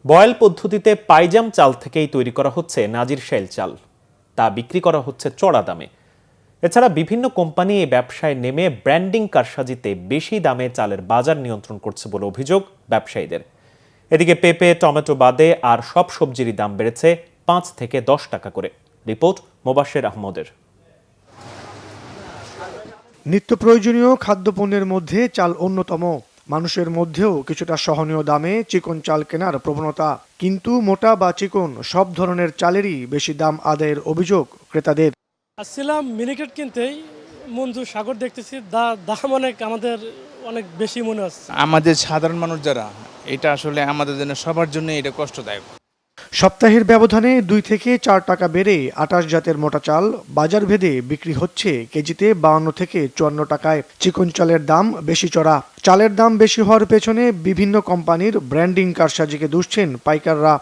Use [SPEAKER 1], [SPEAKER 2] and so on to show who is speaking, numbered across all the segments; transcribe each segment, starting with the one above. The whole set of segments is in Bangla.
[SPEAKER 1] বয়েল পদ্ধতিতে পাইজাম চাল থেকেই তৈরি করা হচ্ছে নাজিরশাইল চাল। তা বিক্রি করা হচ্ছে চড়া দামে। এছাড়া বিভিন্ন কোম্পানি এই ব্যবসায় নেমে ব্র্যান্ডিং কারসাজিতে বেশি দামে চালের বাজার নিয়ন্ত্রণ করছে বলে অভিযোগ ব্যবসায়ীদের। এদিকে পেঁপে, টমেটো বাদে আর সব সবজিরই দাম বেড়েছে ৫ থেকে ১০ টাকা করে। রিপোর্ট মোবাশ্বের আহমদের।
[SPEAKER 2] নিত্য প্রয়োজনীয় খাদ্যপণ্যের মধ্যে চাল অন্যতম। মানুষের মধ্যেও কিছুটা সহনীয় দামে চিকন চাল কেনার প্রবণতা, কিন্তু মোটা বা চিকন সব ধরনের চালেরই বেশি দাম আদায়ের অভিযোগ ক্রেতাদের।
[SPEAKER 3] আসছিলাম মিনিকেট কিনতেই, মঞ্জু সাগর দেখতেছি দাম আমাদের অনেক বেশি মনে হচ্ছে।
[SPEAKER 4] আমাদের সাধারণ মানুষ যারা, এটা আসলে আমাদের জন্য সবার জন্য এটা কষ্টদায়ক।
[SPEAKER 2] সপ্তাহের ব্যবধানে 2 থেকে 4 টাকা বেড়ে 28 জাতের মোটা চাল বাজার ভেদে বিক্রি হচ্ছে কেজিতে 52 থেকে 54 টাকায়। চিকন চালের দাম বেশি চড়া। চালের দাম বেশি হওয়ার পেছনে বিভিন্ন কোম্পানির ব্র্যান্ডিং কারসাজিকে দুষছেন পাইকাররা।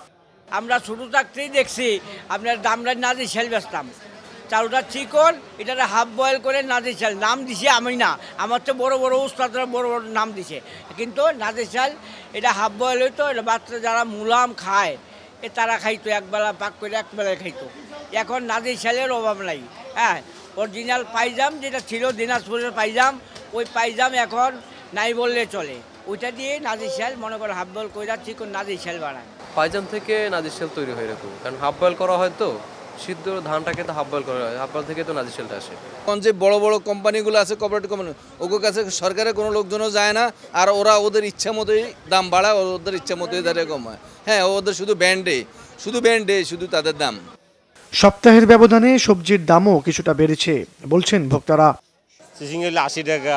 [SPEAKER 5] আমরা ছোটো থাকতেই দেখছি আপনার দামটা নাজিরশাইল বেচতাম, চালটা চিকন, এটা হাফ বয়েল করে নাজিরশাইল নাম দিছে। আমি না, আমার তো বড় বড় উস্তাদরা বড় বড় নাম দিছে, কিন্তু নাজিরশাইল এটা হাফ বয়েল হইতো। এটা বাচ্চা যারা মুলাম খায় তারা খাইতো, একবেলা পাক করে একবেলায় খাইতো। এখন নাজিরশাইলের অভাব নাই। হ্যাঁ, অরিজিনাল পাইজাম যেটা ছিল দিনাজপুরের পাইজাম, ওই পাইজাম এখন নাই বললে চলে। ওইটা দিয়ে নাজিরশাইল মনে করো হাফ বয়েল করে চিকন নাজিরশাইল বানায়।
[SPEAKER 6] পাইজাম থেকে নাজিরশাইল তৈরি হয় এরকম, কারণ হাফ বয়েল করা হয় তো, সিদ্ধ ধানটাকে তো হাফ বয়েল করা হয়, হাফ বয়েল থেকে তো নাজিরশাইলটা আসে।
[SPEAKER 4] এখন যে বড় বড় কোম্পানিগুলো আছে, কোঅপারেটিভ কোম্পানি, ওদের কাছে সরকারের কোনো লোকজনও যায় না, আর ওরা ওদের ইচ্ছা মতোই দাম বাড়ায়, ওদের ইচ্ছা মতোই দাঁড়িয়ে কমায়। হ্যাঁ, ওদের শুধু ব্যান্ডে শুধু তাদের দাম।
[SPEAKER 2] সপ্তাহের ব্যবধানে সবজির দামও কিছুটা বেড়েছে বলছেন ভোক্তারা।
[SPEAKER 7] চিচিং হলে 80 টাকা,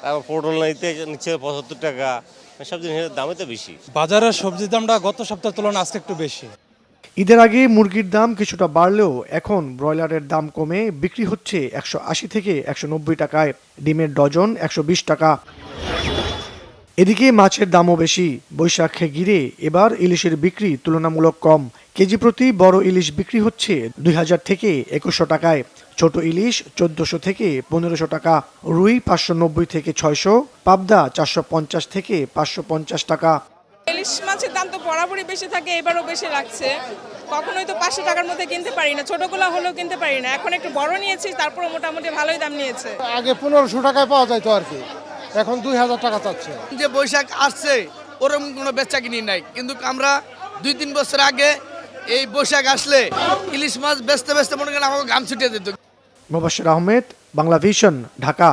[SPEAKER 7] তারপর পটল নিতে নিচ্ছে 75 টাকা, সব জিনিসের দামই তো বেশি।
[SPEAKER 3] বাজারের সবজির দামটা গত সপ্তাহের তুলনায় আজকে একটু বেশি।
[SPEAKER 2] ঈদের আগে মুরগির দাম কিছুটা বাড়লেও এখন ব্রয়লারের দাম কমে বিক্রি হচ্ছে 180 থেকে 190 টাকায়। ডিমের ডজন 120 টাকা। এদিকে মাছের দামও বেশি। বৈশাখে ঘিরে এবার ইলিশের বিক্রি তুলনামূলক কম। কেজি প্রতি বড় ইলিশ বিক্রি হচ্ছে 2000 থেকে 2100 টাকায়, ছোট ইলিশ 1400 থেকে 1500 টাকা, রুই 590 থেকে 600, পাবদা 450 থেকে 550 টাকা।
[SPEAKER 8] ইলিশ মাছের দাম তো বরাবরই বেশি থাকে, এবারও বেশি লাগছে। কখনোই তো 500 টাকার মধ্যে কিনতে পারি না, ছোটগুলো হলেও কিনতে পারি না। এখন একটু বড় নিয়েছি, তারপরে মোটামুটি ভালোই দাম নিয়েছে।
[SPEAKER 9] আগে 1500 টাকায় পাওয়া যাইতো আর কি, এখন 2000 টাকা চাচ্ছে।
[SPEAKER 10] যে বৈশাখ আসছে ওরকম কোনো বেচা কিনি নাই, কিন্তু আমরা 2-3 বছর আগে এই বৈশাখ আসলে ইলিশ মাছ বেচতে মনে করেন আমাকে ঘাম ছুটিয়ে দিত।
[SPEAKER 2] মোবাশ্বের আহমেদ, বাংলা ভিশন, ঢাকা।